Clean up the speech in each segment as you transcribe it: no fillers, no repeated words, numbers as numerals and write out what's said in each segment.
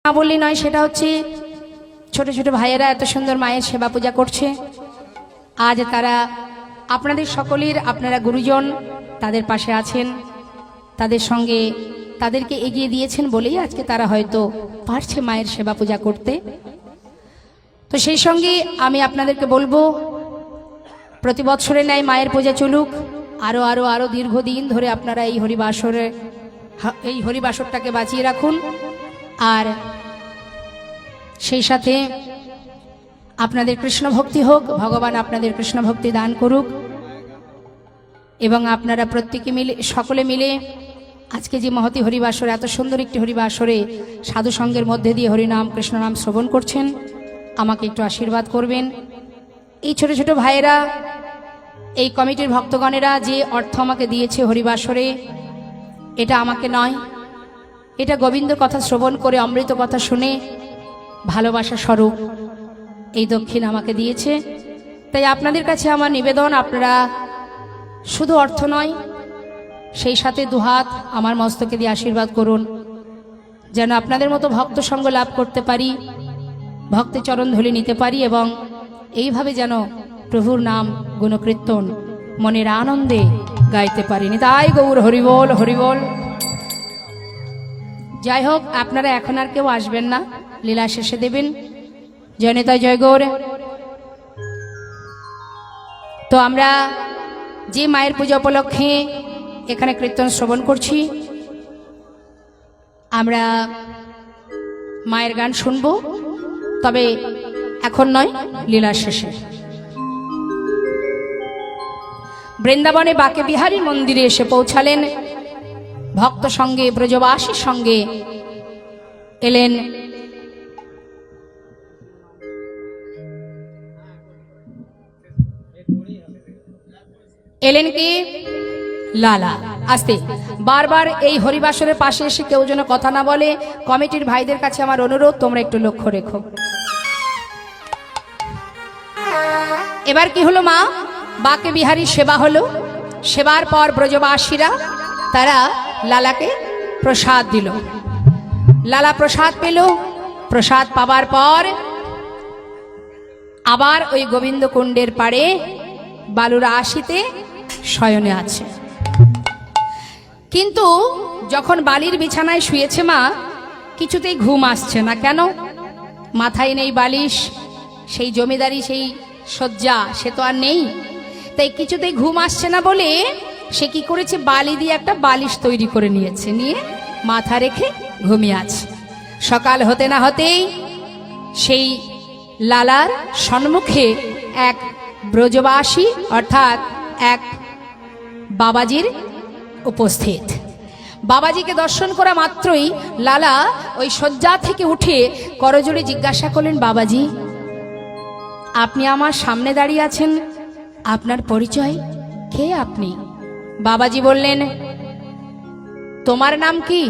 না বললে নয়, সেটা হচ্ছে ছোট ছোট ভাইয়েরা এত সুন্দর মায়ের সেবা পূজা করছে। আজ তারা আপনাদের সকলের, আপনারা গুরুজন তাদের পাশে আছেন, তাদের সঙ্গে তাদেরকে এগিয়ে দিয়েছেন বলেই আজকে তারা হয়তো পারছে মায়ের সেবা পূজা করতে। তো সেই সঙ্গে আমি আপনাদেরকে বলবো, প্রতি বছরের ন্যায় মায়ের পূজা চলুক, আরো আরো আরো দীর্ঘদিন ধরে আপনারা এই হরিবাসরটাকে বাঁচিয়ে রাখুন। আর সেই সাথে আপনাদের কৃষ্ণ ভক্তি হোক, ভগবান আপনাদের কৃষ্ণ ভক্তি দান করুক, এবং আপনারা প্রত্যেকে মিলে, সকলে মিলে আজকে যে মহতী হরিবাসরে, এত সুন্দর একটি হরিবাসরে সাধু সঙ্গের মধ্যে দিয়ে হরিনাম কৃষ্ণ নাম শ্রবণ করছেন, আমাকে একটু আশীর্বাদ করবেন। এই ছোট ছোট ভাইয়েরা, এই কমিটির ভক্তগণেরা যে অর্থ আমাকে দিয়েছে হরিবাসরে, এটা আমাকে নয়, এটা গোবিন্দ কথা শ্রবণ করে, অমৃত কথা শুনে ভালোবাসা স্বরূপ এই দক্ষিণ আমাকে দিয়েছে। তাই আপনাদের কাছে আমার নিবেদন, আপনারা শুধু অর্থ নয়, সেই সাথে দুহাত আমার মস্তকে দিয়ে আশীর্বাদ করুন, যেন আপনাদের মতো ভক্ত সঙ্গ লাভ করতে পারি, ভক্তের চরণ ধুলি নিতে পারি, এবং এইভাবে যেন প্রভুর নাম গুণকীর্তন মনের আনন্দে গাইতে পারি। নিতাই গৌর হরিবোল হরিবোল। যাই হোক, আপনারা এখন আর কেউ আসবেন না, লীলা শেষে দেবেন। জয় নিতাই, জয় গৌর। তো আমরা যে মায়ের পূজা উপলক্ষে এখানে কীর্তন শ্রবণ করছি, আমরা মায়ের গান শুনব, তবে এখন নয়, লীলার শেষে। বৃন্দাবনে বাকে বিহারী মন্দিরে এসে পৌঁছালেন ভক্ত সঙ্গে, ব্রজবাসীর সঙ্গে এলেন কি লালা। আস্তে, বারবার এই হরিবাসরের পাশে এসে কেউ যেন কথা না বলে। কমিটির ভাইদের কাছে আমার অনুরোধ, তোমরা একটু লক্ষ্য রেখো। এবার কি হলো মা? বাকে বিহারী সেবা হলো। সেবার পর ব্রজবাসীরা তারা লালাকে প্রসাদ দিল। লালা প্রসাদ পেল। প্রসাদ পাবার পর আবার ওই গোবিন্দ কুণ্ডের পাড়ে বালুরা আসিতে শয়নে আছে। কিন্তু যখন বালির বিছানায় শুয়েছে মা, কিছুতেই ঘুম আসছে না। কেন? মাথায় নেই বালিশ, সেই জমিদারি, সেই শয্যা সে তো আর নেই। তাই কিছুতেই ঘুম আসছে না বলে সে কি করেছে, বালি দিয়ে একটা বালিশ তৈরি করে নিয়েছে, নিয়ে মাথা রেখে ঘুমিয়ে আছে। সকাল হতে না হতেই সেই লালার সম্মুখে এক ব্রজবাসী অর্থাৎ এক বাবাজির উপস্থিত। বাবাজিকে দর্শন করা মাত্রই লালা ওই শয্যা থেকে উঠে করজোড়ে জিজ্ঞাসা করলেন, বাবাজি, আপনি আমার সামনে দাঁড়িয়ে আছেন, আপনার পরিচয়? কে আপনি? বাবাজি বললেন, তোমার নাম কি?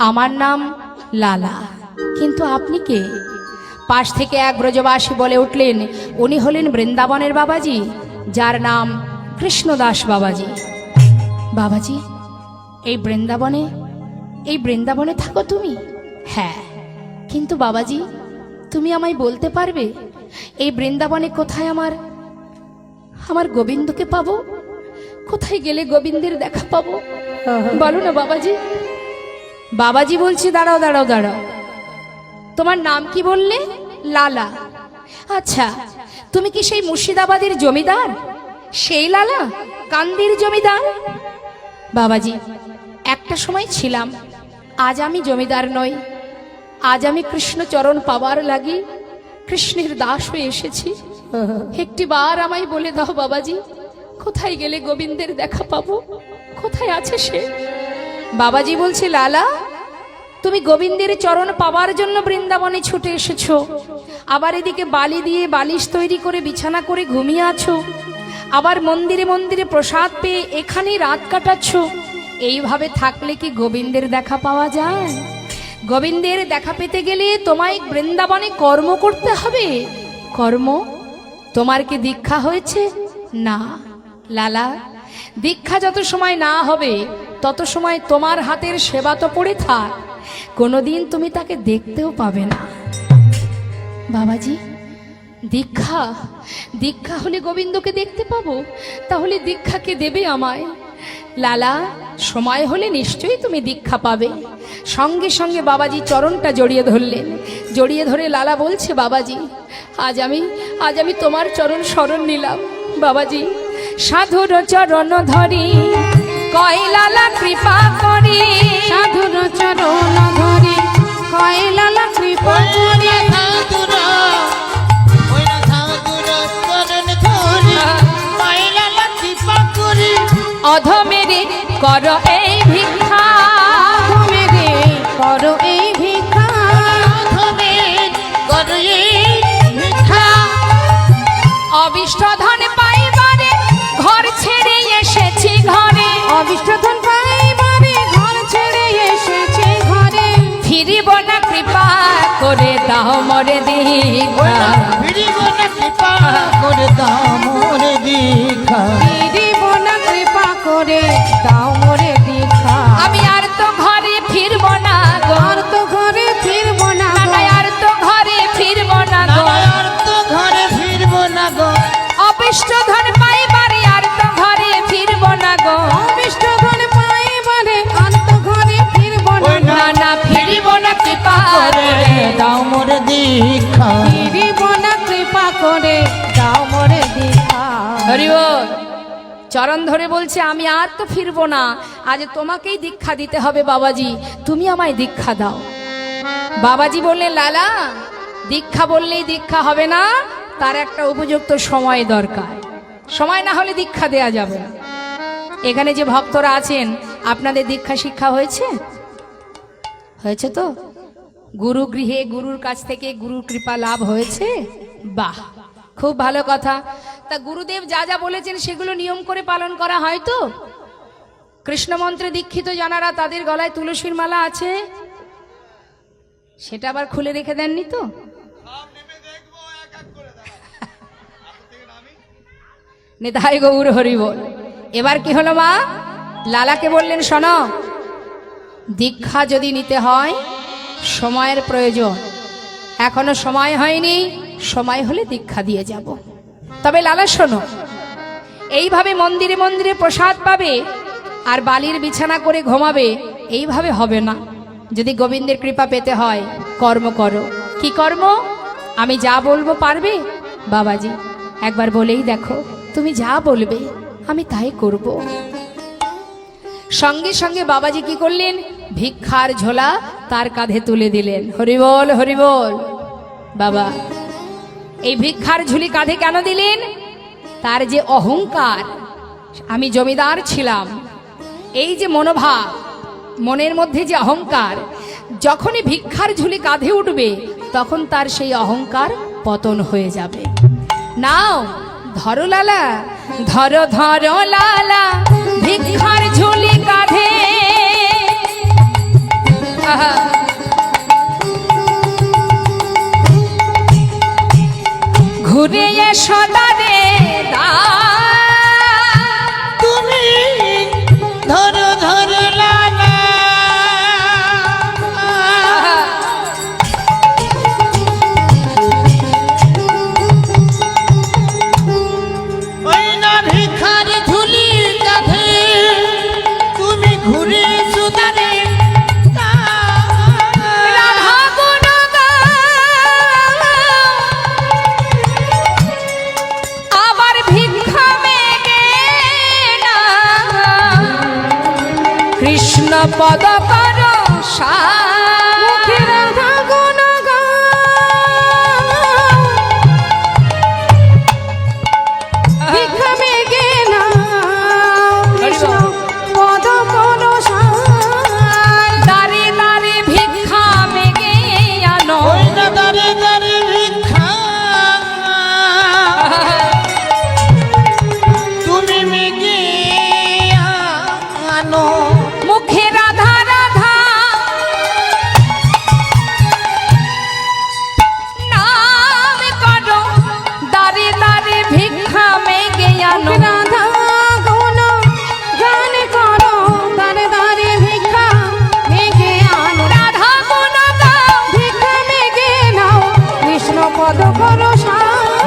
আমার নাম লালা। কিন্তু আপনি কে? পাশ থেকে এক ব্রজবাসী বলে উঠলেন, উনি হলেন বৃন্দাবনের বাবাজি, যার নাম কৃষ্ণদাস বাবাজি। বাবাজি, এই বৃন্দাবনে থাকো তুমি? হ্যাঁ। কিন্তু বাবাজি, তুমি আমায় বলতে পারবে এই বৃন্দাবনে কোথায় আমার গোবিন্দকে পাবো? কোথায় গেলে গোবিন্দের দেখা পাবো? বলো না বাবাজি। বাবাজি বলছে, দাঁড়াও দাঁড়াও দাঁড়াও, তোমার নাম কি বললে? লালা। আচ্ছা, তুমি কি সেই মুর্শিদাবাদের জমিদার, সেই লালা, কান্দির জমিদার? বাবাজি, একটা সময় ছিলাম, আজ আমি জমিদার নই। আজ আমি কৃষ্ণচরণ পাবার লাগি কৃষ্ণের দাস হয়ে এসেছি। একটি বার আমায় বলে দাও বাবাজি, কোথায় গেলে গোবিন্দের দেখা পাবো? কোথায় আছে সে? বাবাজি বলছে, লালা, তুমি গোবিন্দের চরণ পাবার জন্য বৃন্দাবনে ছুটে এসেছো, আবার এদিকে বালি দিয়ে বালিশ তৈরি করে বিছানা করে ঘুমিয়ে আছো, আবার মন্দিরে মন্দিরে প্রসাদ পেয়ে এখানেই রাত কাটাচ্ছ। এইভাবে থাকলে কি গোবিন্দের দেখা পাওয়া যায়? গোবিন্দের দেখা পেতে গেলে তোমায় বৃন্দাবনে কর্ম করতে হবে। কর্ম? তোমার কি দীক্ষা হয়েছে? না লালা, দীক্ষা যত সময় না হবে তত সময় তোমার হাতের সেবা তো পড়ে থাক। কোনোদিন তুমি তাকে দেখতেও পাবে না। বাবাজি, দীক্ষা দীক্ষা হলে গোবিন্দকে দেখতে পাবো, তাহলে দীক্ষাকে দেবে আমায়। লালা, সময় হলে নিশ্চয়ই তুমি দীক্ষা পাবে। সঙ্গে সঙ্গে বাবাজি চরণটা জড়িয়ে ধরলেন। জড়িয়ে ধরে লালা বলছে, বাবাজি আজ আমি তোমার চরণ শরণ নিলাম। বাবাজি, সাধুর চরণ ধরি কয় লালা কৃপা করি, সাধুর চরণ ধরি কয় লালা কৃপা করি, অধমেরে কর এই ভিক্ষা, মেরে করো এই ভিক্ষা, অবিষ্ট ধন পাইবারে ঘর ছেড়ে এসেছি ঘরে, অবিষ্ট ধন পাইবারে ঘর ছেড়ে এসেছে ঘরে, ফিরিব না কৃপা করে দাও মরে দীক্ষা, ফিরিব না কৃপা করে দাও মোরে দীক্ষা, ফিরিব না কৃপা করে দাও মোরে দীক্ষা। আমি আর তো ঘরে ফিরব না গো, আর তো ঘরে ফিরব না গো, না, আর তো ঘরে ফিরব না গো, আর তো ঘরে ফিরব না গো, অবিষ্ট ধন পাইবারে আর তো ঘরে ফিরব না গো, অবিষ্ট ধন পাইবারে আর তো ঘরে ফিরব না গো, না ফিরিব না কৃপা করে দাও মোরে দীক্ষা, ফিরিব না কৃপা করে দাও মোরে দীক্ষা। হরি বল। চরণ ধরে বলছে, আমি আর তো ফিরবো না, আজ তোমাকেই দীক্ষা দিতে হবে বাবাজি, তুমি আমায় দীক্ষা দাও। বাবাজি বললেন, লালা, দীক্ষা বললেই দীক্ষা হবে না, তার একটা উপযুক্ত সময় দরকার। সময় না হলে দীক্ষা দেয়া যাবে না। এখানে যে ভক্তরা আছেন, আপনাদের দীক্ষা শিক্ষা হয়েছে? হয়েছে তো? গুরু গৃহে গুরুর কাছ থেকে গুরুর কৃপা লাভ হয়েছে? বাহ, খুব ভালো কথা। তা গুরুদেব যা যা বলেছেন সেগুলো নিয়ম করে পালন করা হয় তো? কৃষ্ণ মন্ত্রে দীক্ষিত যারা, তাদের গলায় তুলসীর মালা আছে, সেটা আবার খুলে রেখে দেননি তো? নিতাই গৌর হরি বল। এবার কি হলো মা? লালাকে বললেন, শোনো, দীক্ষা যদি নিতে হয় সময়ের প্রয়োজন, এখনো সময় হয়নি, সময় হলে দীক্ষা দিয়ে যাব। তবে লালা শোনো, এইভাবে মন্দিরে মন্দিরে প্রসাদ পাবে আর বালির বিছানা করে ঘুমাবে, এইভাবে হবে না। যদি গোবিন্দের কৃপা পেতে হয়, কর্ম করো। কি কর্ম? আমি যা বলবো পারবে? বাবাজি, একবার বলেই দেখো, তুমি যা বলবে আমি তাই করব। সঙ্গে সঙ্গে বাবাজি কি করলেন? ভিক্ষার ঝোলা তার কাঁধে তুলে দিলেন। হরি বল, হরি বল। বাবা, এই ভিক্ষার ঝুলি কাঁধে কেন দিলেন? তার যে অহংকার, আমি জমিদার ছিলাম, এই যে মনোভাব, মনের মধ্যে যে অহংকার, যখনই ভিক্ষার ঝুলি কাঁধে উঠবে তখন তার সেই অহংকার পতন হয়ে যাবে। নাও, ধরো লালা, ধরো ধরো লালা ভিক্ষার ঝুলি কাঁধে, আহা, ঘুরে এসো দারে দা, তুমি ধরো ধরো লালা, ওই না ভিখার ঝুলি কাঁধে, তুমি ঘুরে সুদারে রাধা গুণগান, আবার ভিক্ষা মেগে না, কৃষ্ণ পদ কর মুখে রাধা গুণ গাও, ভিক্ষা মেগে নাও, কৃষ্ণ পদ করো সাই। দারে দারে ভিক্ষা মেগে আনো, ওই না দারে দারে ভিক্ষা, তুমি মেগে আনো, মুখে রাধা রাধা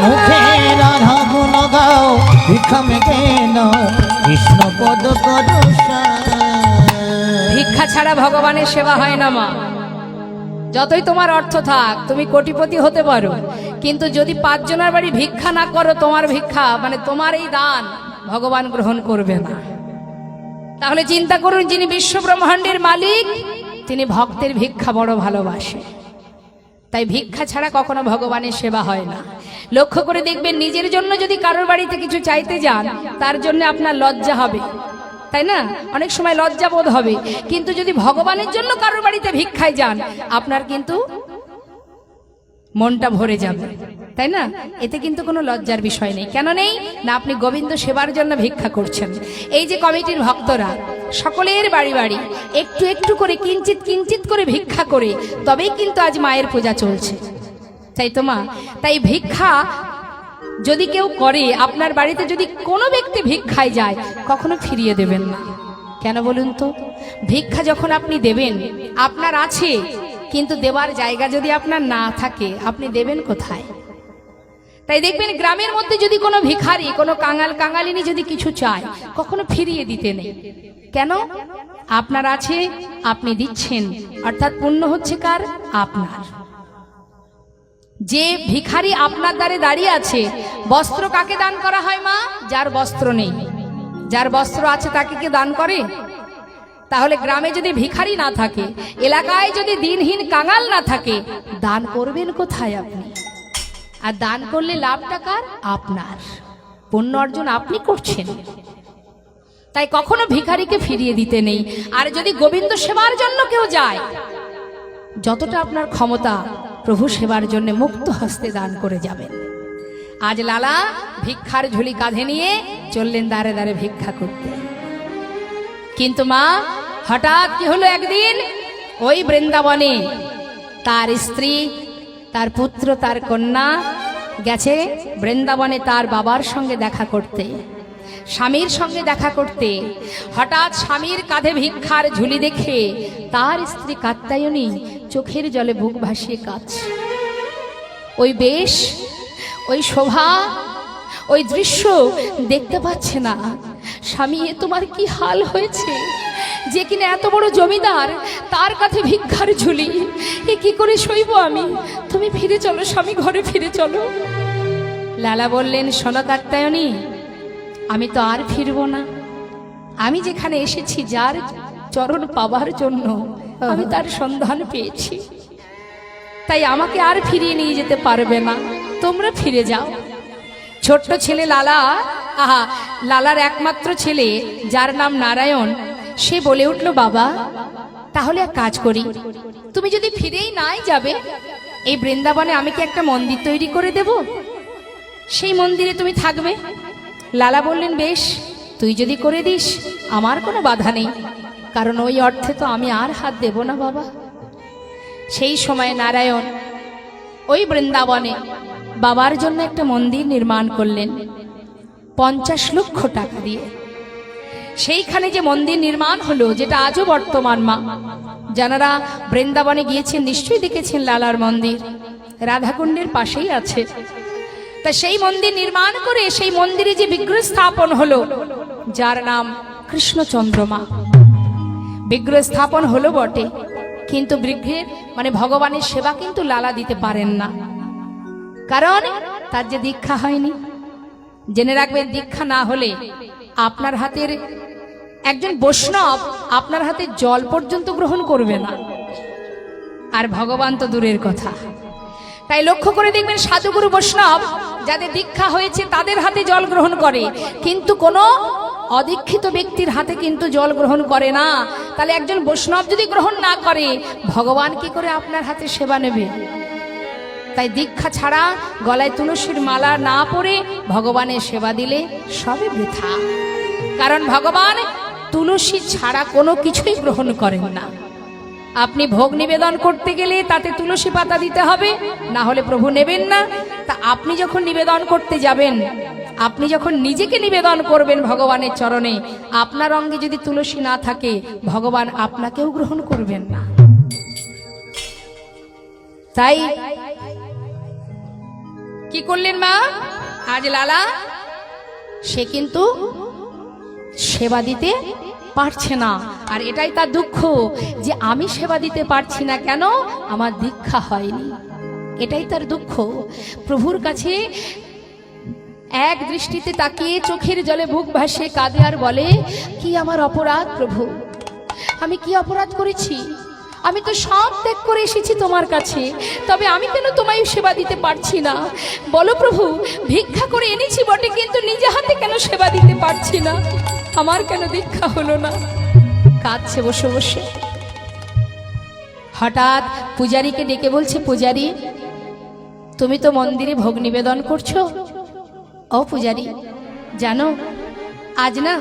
মুখে রাধা গুণ গাও ভিক্ষা মেঘে নাও কৃষ্ণ পদ করো ভিক্ষা ছাড়া ভগবানের সেবা হয় না মা। যতই তোমার অর্থ থাক, তুমি কোটিপতি হতে পারো, কিন্তু যদি 5 জনের বাড়ি ভিক্ষা না করো, তোমার ভিক্ষা মানে তোমার এই দান ভগবান গ্রহণ করবে না। তাহলে চিন্তা করুন, যিনি বিশ্ব ব্রহ্মাণ্ডের মালিক, তিনি ভক্তের ভিক্ষা বড় ভালোবাসে। তাই ভিক্ষা ছাড়া কখনো ভগবানের সেবা হয় না। লক্ষ্য করে দেখবেন, নিজের জন্য যদি কারোর বাড়িতে কিছু চাইতে যান, তার জন্য আপনার লজ্জা হবে, তাই না? অনেক সময় লজ্জা বোধ হবে। কিন্তু যদি ভগবানের জন্য কারোর বাড়িতে ভিক্ষায় যান, আপনার কিন্তু মনটা ভরে যাবে, তাই না? এতে কিন্তু কোনো লজ্জার বিষয় নেই। কেন নেই? না, আপনি গোবিন্দ সেবার জন্য ভিক্ষা করছেন। এই যে কমিটির ভক্তরা সকলের বাড়ি বাড়ি একটু একটু করে কিঞ্চিত কিঞ্চিত করে ভিক্ষা করে, তবেই কিন্তু আজ মায়ের পূজা চলছে, তাই তো মা? তাই ভিক্ষা যদি কেউ করে, আপনার বাড়িতে যদি কোনো ব্যক্তি ভিক্ষায় যায়, কখনো ফিরিয়ে দেবেন না। কেন বলুন তো? ভিক্ষা যখন আপনি দেবেন, আপনার আছে, কিন্তু দেওয়ার জায়গা যদি আপনার না থাকে, আপনি দেবেন কোথায়? তাই দেখবেন, গ্রামের মধ্যে যদি কোনো ভিখারি, কোনো কাঙাল কাঙালিনী যদি কিছু চায়, কখনো ফিরিয়ে দিতে নেই। কেন? আপনার আছে, আপনি দিচ্ছেন, অর্থাৎ পুণ্য হচ্ছে কার? আপনার। যে ভিখারি আপনার দ্বারে দাঁড়িয়ে আছে, বস্ত্র কাকে দান করা হয় মা? যার বস্ত্র নেই। যার বস্ত্র আছে তাকে কে দান করে? তাহলে গ্রামে যদি ভিখারি না থাকে, এলাকায় যদি দিনহীন কাঙাল না থাকে, দান করবেন কোথায় আপনি? আর দান করলে লাভটা কার? আপনার। পুণ্য অর্জন আপনি করছেন। তাই কখনো ভিখারিকে ফিরিয়ে দিতে নেই। আর যদি গোবিন্দ সেবার জন্য কেউ যায়, যতটা আপনার ক্ষমতা, প্রভু সেবার জন্য মুক্ত হস্তে দান করে যাবেন। আজ লালা ভিক্ষার ঝুলি কাঁধে নিয়ে চললেন দাঁড়ে দাঁড়ে ভিক্ষা করতে। কিন্তু মা, হঠাৎ কি হলো, একদিন ওই বৃন্দাবনে তার স্ত্রী, তার পুত্র, তার কন্যা গেছে বৃন্দাবনে তার বাবার সঙ্গে দেখা করতে, স্বামীর সঙ্গে দেখা করতে। হঠাৎ স্বামীর কাঁধে ভিক্ষার ঝুলি দেখে তার স্ত্রী কাত্যায়নী চোখের জলে বুক ভাসিয়ে কাঁদছে। ওই বেশ, ওই শোভা, ওই দৃশ্য দেখতে পাচ্ছে না। স্বামী, এ তোমার কি হাল হয়েছে? যে কিনা এত বড় জমিদার, তার কাছে ভিক্ষার ঝুলি, এ কি করে সইব আমি? তুমি ফিরে চলো স্বামী, ঘরে ফিরে চলো। লালা বললেন, শোনো কাত্যায়নী, আমি তো আর ফিরবো না। আমি যেখানে এসেছি যার চরণ পাবার জন্য, আমি তার সন্ধান পেয়েছি। তাই আমাকে আর ফিরিয়ে নিয়ে যেতে পারবে না, তোমরা ফিরে যাও। ছোট্ট ছেলে লালা, লালার একমাত্র ছেলে, যার নাম নারায়ণ, সে বলে উঠল, বাবা, তাহলে এক কাজ করি, তুমি যদি ফিরেই নাই যাবে, এই বৃন্দাবনে আমি কি একটা মন্দির তৈরি করে দেব, সেই মন্দিরে তুমি থাকবে। লালা বললেন, বেশ, তুই যদি করে দিস আমার কোনো বাধা নেই, কারণ ওই অর্থে তো আমি আর হাত দেব না বাবা। সেই সময় নারায়ণ ওই বৃন্দাবনে বাবার জন্য একটা মন্দির নির্মাণ করলেন 50 লক্ষ টাকা দিয়ে। সেইখানে যে মন্দির নির্মাণ হলো, যেটা আজও বর্তমান, মা যারা বৃন্দাবনে গিয়েছেন নিশ্চয়ই দেখেছেন লালার মন্দির, রাধাকুণ্ডের পাশেই আছে। তা সেই মন্দির নির্মাণ করে সেই মন্দিরে যে বিগ্রহ স্থাপন হলো, যার নাম কৃষ্ণচন্দ্রমা, বিগ্রহ স্থাপন হলো বটে, কিন্তু বিগ্রহের মানে ভগবানের সেবা কিন্তু লালা দিতে পারেন না, কারণ তার যে দীক্ষা হয়নি। জেনে রাখবেন, দীক্ষা না হলে আপনার হাতের একজন বৈষ্ণব আপনার হাতে জল পর্যন্ত গ্রহণ করবে না, আর ভগবান তো দূরের কথা। তাই লক্ষ্য করে দেখবেন, সাধুগুরু বৈষ্ণব যাদের দীক্ষা হয়েছে তাদের হাতে জল গ্রহণ করে, কিন্তু কোনো অদীক্ষিত ব্যক্তির হাতে কিন্তু জল গ্রহণ করে না। তাহলে একজন বৈষ্ণব যদি গ্রহণ না করে, ভগবান কি করে আপনার হাতে সেবা নেবে? তাই দীক্ষা ছাড়া গলায় তুলসীর মালা না পরে ভগবানের সেবা দিলে সবই বৃথা, কারণ ভগবান তুলসী ছাড়া কোনো কিছুই গ্রহণ করেন না। আপনি ভোগ নিবেদন করতে গেলে তাতে তুলসী পাতা দিতে হবে, না হলে প্রভু নেবেন না। তা আপনি যখন নিবেদন করতে যাবেন, আপনি যখন নিজেকে নিবেদন করবেন ভগবানের চরণে, আপনার অঙ্গে যদি তুলসী না থাকে, ভগবান আপনাকেও গ্রহণ করবেন না। তাই কি কি করলেন মা? আজ লালা সে কিন্তু সেবা দিতে পারছে না, আর এটাই তার দুঃখ যে আমি সেবা দিতে পারছি না কেন, আমার দীক্ষা হয়নি। এটাই তার দুঃখ। প্রভুর কাছে এক দৃষ্টিতে তাকিয়ে চোখের জলে বুক ভাসিয়ে কাঁদে আর বলে, কি আমার অপরাধ প্রভু, আমি কি অপরাধ করেছি? আমি তো সব ত্যাগ করে এসেছি তোমার কাছে, তবে আমি কেন তোমায় সেবা দিতে পারছি না? বলো প্রভু, ভিক্ষা করে এনেছি বটে, কিন্তু নিজে হাতে কেন সেবা দিতে পারছি না? আমার কেন দীক্ষা হলো না? কাঁদছে বসে বসে। হঠাৎ পূজারীকে ডেকে বলছে, পূজারী তুমি তো মন্দিরে ভোগ নিবেদন করছো। ও পূজারী, জানো আজ না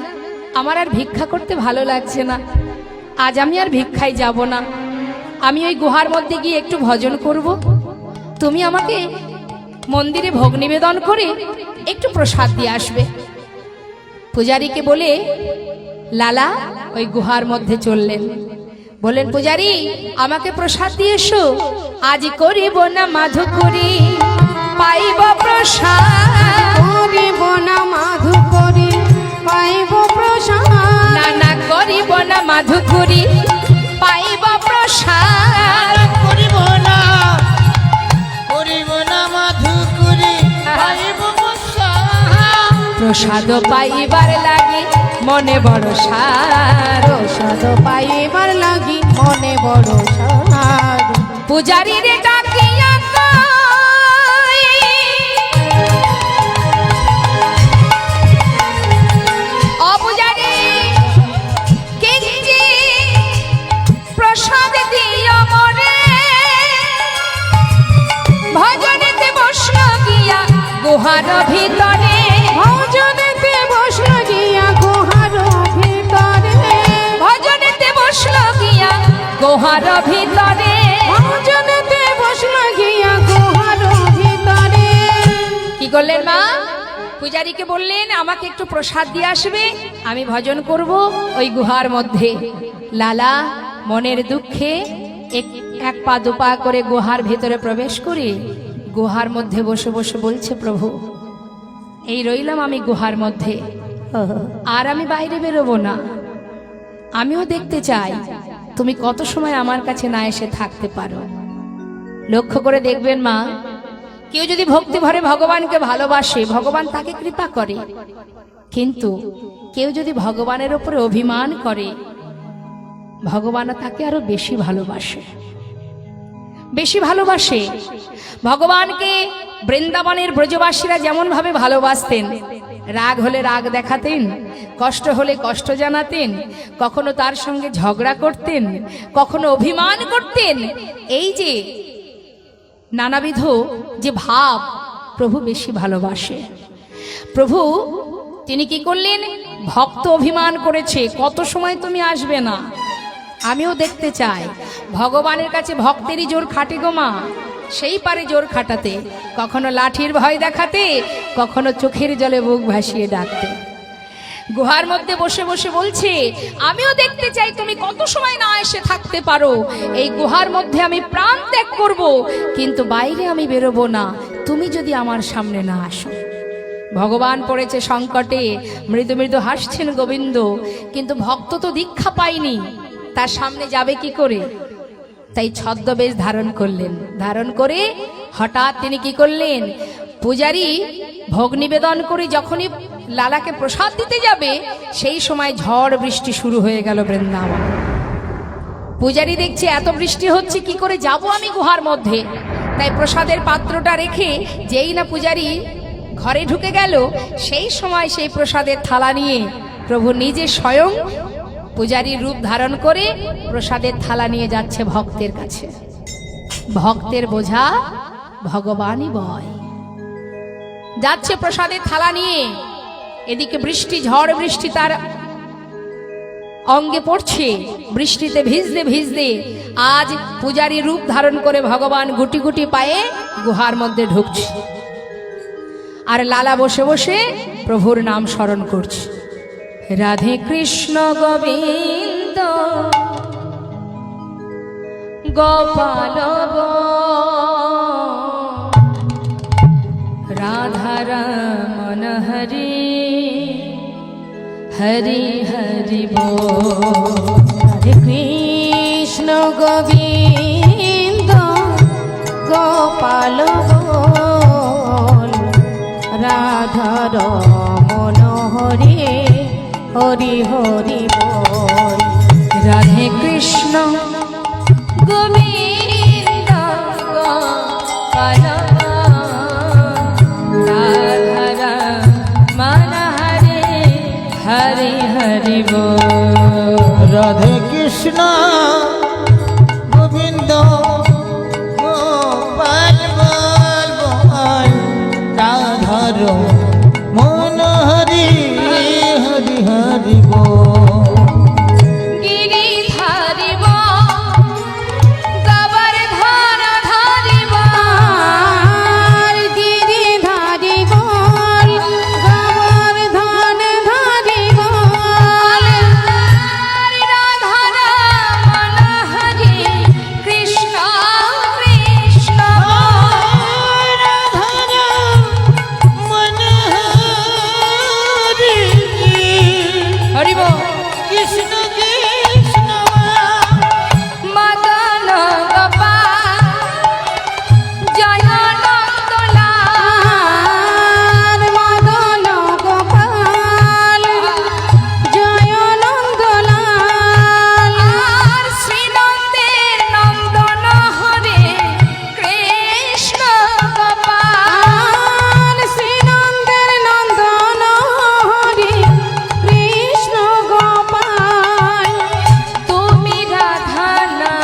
আমার আর ভিক্ষা করতে ভালো লাগছে না, আজ আমি আর ভিক্ষায় যাব না, আমি ওই গুহার মধ্যে গিয়ে একটু ভজন করব। তুমি আমাকে মন্দিরে ভোগ নিবেদন করে একটু প্রসাদ দিয়ে আসবে। পূজারীকে বলে লালা ওই গুহার মধ্যে চললেন। বললেন, পূজারী আমাকে প্রসাদ দিয়ে এসো, আজ করিব না মাধুকরী পাইব প্রসাদ। করিব না মাধুকরী পাইব প্রসাদ। না না করিব না মাধুকরী পাইব প্রসাদ। করিব না মাধুকরী পাইব প্রসাদ। প্রসাদ পাইবার লাগি মনে বড় সার। প্রসাদ পাইবার লাগি মনে বড় সাদ। পূজারী রে ডাকিয়া কই, ও পূজারী কিঞ্চি প্রসাদ দিও মরে। ভজনেতে বসল গিয়া গুহার ভিতরে। ভজনেতে বসল গিয়া গুহার ভিতরে। ভজনেতে বসল গিয়া গুহার ভিতরে। ভজনেতে বসল গিয়া গুহার ভিতরে। কি করলেন মা? পূজারীকে বললেন, আমাকে একটু প্রসাদ দিয়ে আসবে, আমি ভজন করব ওই গুহার মধ্যে। লালা মনের দুঃখে এক পা দুপা করে গুহার ভেতরে প্রবেশ করে গুহার মধ্যে বসে বসে বলছে, প্রভু এই রইলাম আমি গুহার মধ্যে, আর আমি বাইরে বেরোবো না। আমিও দেখতে চাই তুমি কত সময় আমার কাছে না এসে থাকতে পারো। লক্ষ্য করে দেখবেন মা, কেউ যদি ভক্তি ভরে ভগবানকে ভালোবাসে, ভগবান তাকে কৃপা করে, কিন্তু কেউ যদি ভগবানের উপরে অভিমান করে, ভগবান তাকে আরো বেশি ভালোবাসে, বেশি ভালোবাসে। ভগবানকে বৃন্দাবনের ব্রজবাসীরা যেমন ভাবে ভালোবাসতেন, রাগ হলে রাগ দেখাতেন, কষ্ট হলে কষ্ট জানাতেন, কখনো তার সঙ্গে ঝগড়া করতেন, কখনো অভিমান করতেন, এই যে নানাবিধ যে ভাব প্রভু বেশি ভালোবাসে। প্রভু তিনি কি করলেন? ভক্ত অভিমান করেছে, কত সময় তুমি আসবে না, আমিও দেখতে চাই। ভগবানের কাছে ভক্তেরই জোর খাটে গো মা, সেই পারে জোর খাটাতে, কখনো লাঠির ভয় দেখাতে, কখনো চোখের জলে বুক ভাসিয়ে ডাকতে। গুহার মধ্যে বসে বসে বলছে, আমিও দেখতে চাই তুমি কত সময় না এসে থাকতে পারো। এই গুহার মধ্যে আমি প্রাণ ত্যাগ করব, কিন্তু বাইরে আমি বেরোবো না, তুমি যদি আমার সামনে না আসো। ভগবান পড়েছে সংকটে, মৃদু মৃদু হাসছেন গোবিন্দ, কিন্তু ভক্ত তো দীক্ষা পায়নি, তার সামনে যাবে কি করে? তাই ছদ্মবেশ ধারণ করলেন। ধারণ করে হঠাৎ তিনি কি করলেন? পূজারী ভোগ নিবেদন করে যখনই লালাকে প্রসাদ দিতে যাবে, সেই সময় ঝড় বৃষ্টি শুরু হয়ে গেল বৃন্দাবন। পূজারী দেখছে এত বৃষ্টি হচ্ছে, কি করে যাব আমি গুহার মধ্যে? তাই প্রসাদের পাত্রটা রেখে যেই না পূজারী ঘরে ঢুকে গেল, সেই সময় সেই প্রসাদের থালা নিয়ে প্রভু নিজে স্বয়ং পূজারীর রূপ ধারণ করে প্রসাদের থালা নিয়ে যাচ্ছে ভক্তের কাছে। ভক্তের বোঝা ভগবানই বয়। যাচ্ছে প্রসাদের থালা নিয়ে, এদিকে বৃষ্টি, ঝড় বৃষ্টি তার অঙ্গে পড়ছে, বৃষ্টিতে ভিজতে ভিজতে আজ পূজারী রূপ ধারণ করে ভগবান গুটি গুটি পায়ে গুহার মধ্যে ঢুকছে। আর লালা বসে বসে প্রভুর নাম স্মরণ করছে, রাধে কৃষ্ণ গোবিন্দ গোপাল রমন হরি হরি হরি বল। হরে কৃষ্ণ গোবিন্দ গোপাল বল, রাধা রমন হরে হরি হরি বল। রাধে কৃষ্ণ গোবিন্দ গোপাল রাধা রমন হরে হরি হরি বল। রাধে কৃষ্ণ গোবিন্দ গোপাল বল বল, রাধার মন হরি হরি হরি বল। গিরিধারি গবর ধর ধরিব গিরিধারি বল, গোবর্ধন ধারি বল। রাধা রমন হরি কৃষ্ণ কৃষ্ণ রাধার মন হরি হরিব কৃষ্ণ কৃষ্ণ মদন গোপাল জয় নন্দলাল। মদন গোপাল জয় নন্দলাল। আর শ্রীনন্দের নন্দন হরে কৃষ্ণ গোপাল। শ্রীনন্দের নন্দন হরি কৃষ্ণ গোপাল। তুমি রাধা না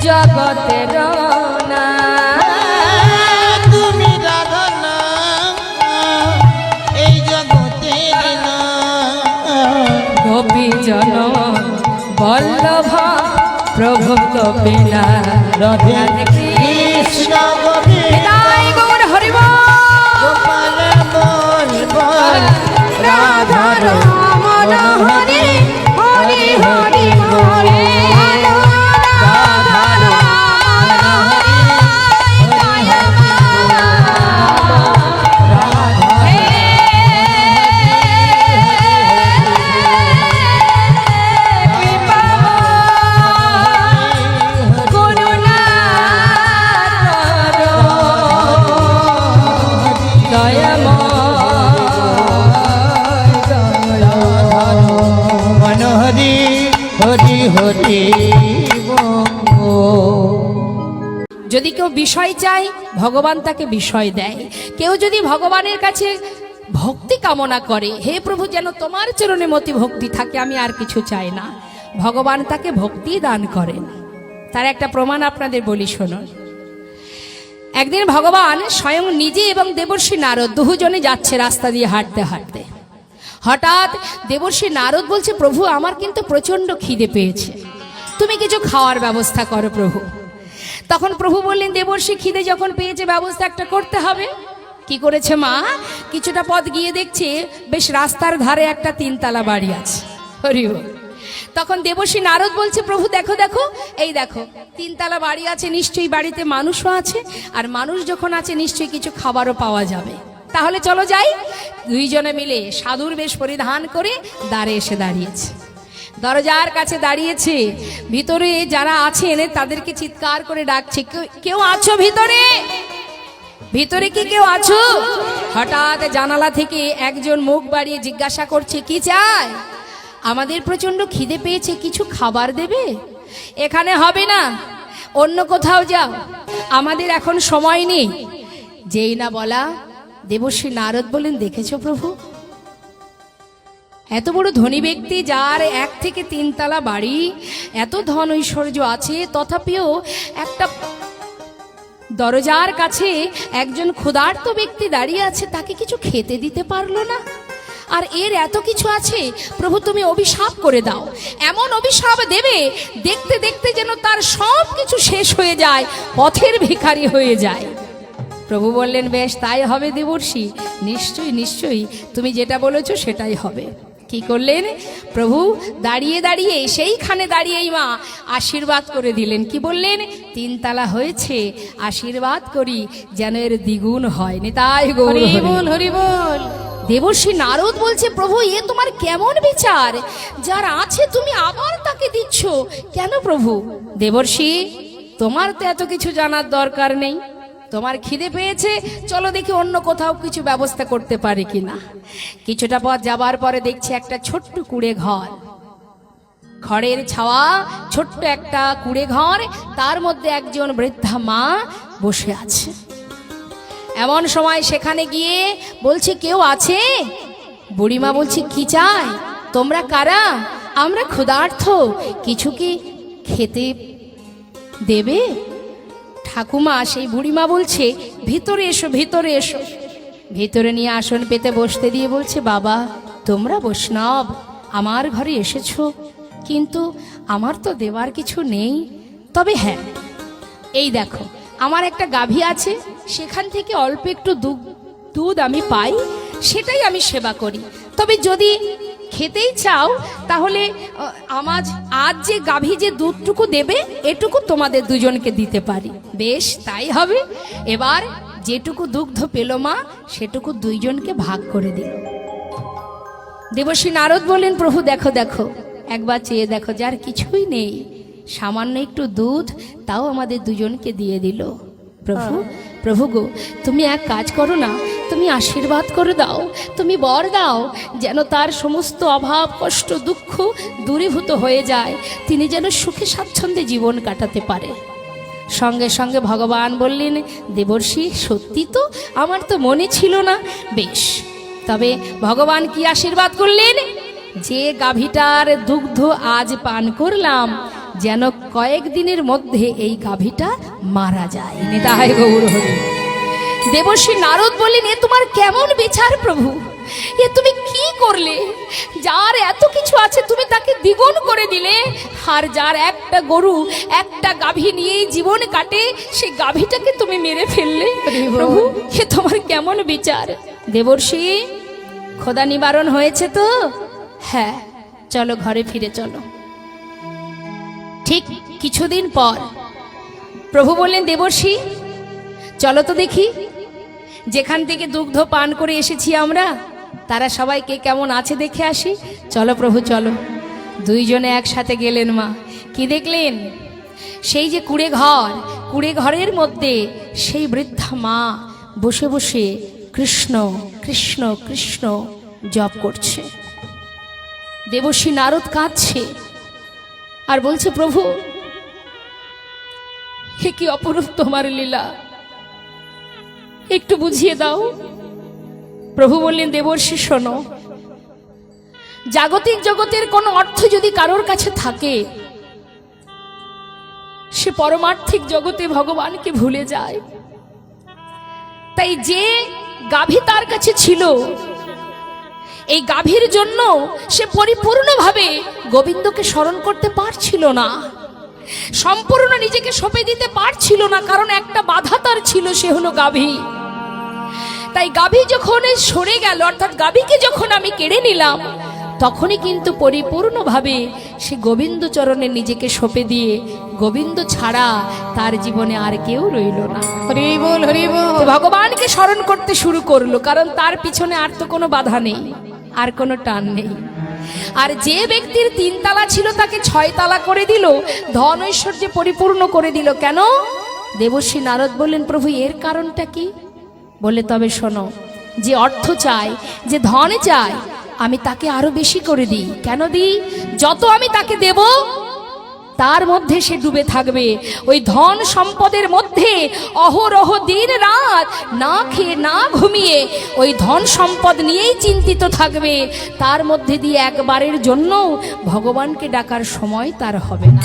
জগতের না, তুমি রাধা না এই জগতের না। গোপী জন বল্লভ প্রভু কপিলা। রাধে কৃষ্ণ বিদায় গৌর হরি বল। গোপাল বল বল, রাধা রমন হরি হরি হরি বল। রাধা রমন হরি জয় মা। মন হরি হরি হরি বল। যদি কেউ বিষয় চায় ভগবান তাকে বিষয় দেয়। কেউ যদি ভগবানের কাছে ভক্তি কামনা করে, হে প্রভু যেন তোমার চরণে মতি ভক্তি থাকে, আমি আর কিছু চাই না, ভগবান তাকে ভক্তি দান করেন। তার একটা প্রমাণ আপনাদের বলি শুনুন। একদিন ভগবান স্বয়ং নিজে এবং দেবর্ষি নারদ দুজনে যাচ্ছে রাস্তা দিয়ে হাঁটতে হাঁটতে। হঠাৎ দেবর্ষি নারদ বলছে, প্রভু আমার কিন্তু প্রচণ্ড খিদে পেয়েছে, তুমি কিছু খাওয়ার ব্যবস্থা করো প্রভু। তখন প্রভু বললেন, দেবর্ষি খিদে যখন পেয়েছে ব্যবস্থা একটা করতে হবে। কি করেছে মা? কিছুটা পথ গিয়ে দেখছে বেশ রাস্তার ধারে একটা 3 তলা বাড়ি আছে। হরি বল। তখন দেবর্ষি নারদ বলছে, প্রভু দেখো দেখো, এই দেখো 3 তলা বাড়ি আছে, নিশ্চয়ই বাড়িতে মানুষও আছে, আর মানুষ যখন আছে নিশ্চয়ই কিছু খাবারও পাওয়া যাবে, তাহলে চলো যাই। দুইজনে মিলে সাধুর বেশ পরিধান করে দ্বারে এসে দাঁড়িয়েছে। দরজার কাছে দাঁড়িয়েছে, ভিতরে যারা আছেন তাদেরকে চিৎকার করে ডাকছে, কেউ আছো ভিতরে? ভিতরে কি কেউ আছো? হঠাৎ জানালা থেকে একজন মুখ বাড়িয়ে জিজ্ঞাসা করছে, কি চাই? আমাদের প্রচন্ড খিদে পেয়েছে, কিছু খাবার দেবে? এখানে হবে না, অন্য কোথাও যাও, আমাদের এখন সময় নেই। যেই না বলা, দেবর্ষি নারদ বলেন, দেখেছো প্রভু, এত বড় ধনী ব্যক্তি যার 1 থেকে 3 তলা বাড়ি, এত ধন ঐশ্বর্য আছে, তথাপিও একটা দরজার কাছে একজন ক্ষুধার্ত ব্যক্তি দাঁড়িয়ে আছে, তাকে কিছু খেতে দিতে পারলো না। আর এর এত কিছু আছে, প্রভু তুমি অভিশাপ করে দাও, এমন অভিশাপ দেবে দেখতে দেখতে যেন তার সব কিছু শেষ হয়ে যায়, পথের ভিখারি হয়ে যায়। প্রভু বললেন, বেশ তাই হবে দেবর্ষি, নিশ্চয়ই নিশ্চয়ই তুমি যেটা বলেছো সেটাই হবে। কি করলেন প্রভু? দাঁড়িয়ে দাঁড়িয়ে সেইখানে দাঁড়িয়েই মা আশীর্বাদ করে দিলেন। কি বললেন? 3 তালা হয়েছে, আশীর্বাদ করি যেন এর দ্বিগুণ হয়। নিতাই গৌর হরি। হরি বল, হরি বল। দেবর্ষী নারদ বলছে, প্রভু এ তোমার কেমন বিচার? যার আছে তুমি আবার তাকে দিচ্ছ কেন প্রভু? দেবর্ষী, তোমার তো এত কিছু জানার দরকার নেই। তোমার খিদে পেয়েছে, চলো দেখি অন্য কোথাও কিছু ব্যবস্থা করতে পারি কিনা। কিছুটা পথ যাবার পরে দেখছি একটা ছোট্ট কুড়ে ঘর, খড়ের ছাওয়া, ছোট্ট একটা কুড়ে ঘর, তার মধ্যে একজন বৃদ্ধা মা বসে আছে। এমন সময় সেখানে গিয়ে বলছে, কেউ আছে? বুড়িমা বলছে, কি চাই? তোমরা কারা? আমরা ক্ষুধার্ত, কিছু কি খেতে দেবে? ঠাকুমা, সেই বুড়িমা বলছে, ভিতরে এসো, ভিতরে এসো। ভিতরে নিয়ে আসন পেতে বসতে দিয়ে বলছে, বাবা তোমরা বৈষ্ণব, আমার ঘরে এসেছো, কিন্তু আমার তো দেওয়ার কিছু নেই। তবে হ্যাঁ, এই দেখো আমার একটা গাভী আছে, সেখান থেকে অল্প একটু দুধ আমি পাই, সেটাই আমি সেবা করি। তবে যদি খেতেই চাও তাহলে আজ যে গাভী যে দুধটুকু দেবে এটুকু তোমাদের দুজনকে দিতে পারি। বেশ, তাই হবে। এবার যেটুকু দুগ্ধ পেল মা, সেটুকু দুইজনকে ভাগ করে দিল। দেবর্ষী নারদ বললেন, প্রভু দেখো দেখো, একবার চেয়ে দেখো, যার কিছুই নেই, সামান্য একটু দুধ, তাও আমাদের দুজনকে দিয়ে দিল। প্রভু, প্রভু গো, তুমি এক কাজ করো না, তুমি আশীর্বাদ করে দাও, তুমি বর দাও, যেন তার সমস্ত অভাব কষ্ট দুঃখ দূরীভূত হয়ে যায়, তিনি যেন সুখে স্বাচ্ছন্দ্যে জীবন কাটাতে পারে। সঙ্গে সঙ্গে ভগবান বললেন, দেবর্ষী সত্যি তো, আমার তো মনে ছিল না। বেশ, তবে ভগবান কি আশীর্বাদ করলেন? যে গাভীটার দুগ্ধ আজ পান করলাম, যেন কয়েকদিনের মধ্যে এই গাভীটা মারা যায়। নিতাই গৌর হরি। দেবর্ষী নারদ বললেন, এ তোমার কেমন বিচার প্রভু? এ তুমি কি করলে? যার এত কিছু আছে তুমি তাকে দ্বিগুণ করে দিলে, আর যার একটা গরু একটা গাভী নিয়েই জীবন কাটে, সেই গাভীটাকে তুমি মেরে ফেললে। প্রভু, এ তোমার কেমন বিচার? দেবর্ষী, খোদা নিবারণ হয়েছে তো? হ্যাঁ, চলো ঘরে ফিরে চলো। ঠিক কিছুদিন পর প্রভু বললেন, দেবর্ষী চলো তো দেখি, যেখান থেকে দুগ্ধ পান করে এসেছি আমরা, তারা সবাই কে কেমন আছে দেখে আসি। চলো প্রভু চলো। দুইজনে একসাথে গেলেন। মা কি দেখলেন? সেই যে কুড়ে ঘরের মধ্যে সেই বৃদ্ধা মা বসে বসে কৃষ্ণ কৃষ্ণ কৃষ্ণ জপ করছে। দেবর্ষী নারদ কাঁদছে আর বলছে, প্রভু হে কি অপরূপ তোমার লীলা, একটু বুঝিয়ে দাও। প্রভু বললেন, দেবর্ষী শোনো, জাগতিক জগতের কোন অর্থ যদি কারোর কাছে থাকে, সে পরমার্থিক জগতে ভগবানকে ভুলে যায়। তাই যে গাভী তার কাছে ছিল, এই গাভীর জন্য সে পরিপূর্ণভাবে গোবিন্দকে স্মরণ করতে পারছিল না, সম্পূর্ণ নিজেকে সঁপে দিতে পারছিল না, কারণ একটা বাধা তার ছিল, সে হলো গাভী। তাই গাভী যখন সরে গেল, অর্থাৎ গাভীকে যখন আমি কেড়ে নিলাম, তখনই কিন্তু পরিপূর্ণভাবে সে গোবিন্দ চরণে নিজেকে সঁপে দিয়ে গোবিন্দ ছাড়া তার জীবনে আর কেউ রইল না। হরি বল, হরি বল। ভগবানকে স্মরণ করতে শুরু করলো, কারণ তার পিছনে আর তো কোনো বাধা নেই, আর কোনো টান নেই। আর যে ব্যক্তির 3 তালা ছিল তাকে 6 তালা করে দিল, ধন ঐশ্বর্যে পরিপূর্ণ করে দিল। কেন? দেবর্ষী নারদ বললেন, প্রভু এর কারণটা কি? বলে, তবে শোনো, যে অর্থ চায়, যে ধন চায়, আমি তাকে আরো বেশি করে দিই। কেন দিই? যত আমি তাকে দেব, তার মধ্যে সে ডুবে থাকবে, ওই ধন সম্পদের মধ্যে অহরহ দিন রাত না খেয়ে না ঘুমিয়ে ওই ধন সম্পদ নিয়েই চিন্তিত থাকবে। তার মধ্যে দিয়ে একবারের জন্য ভগবানকে ডাকার সময় তার হবে না।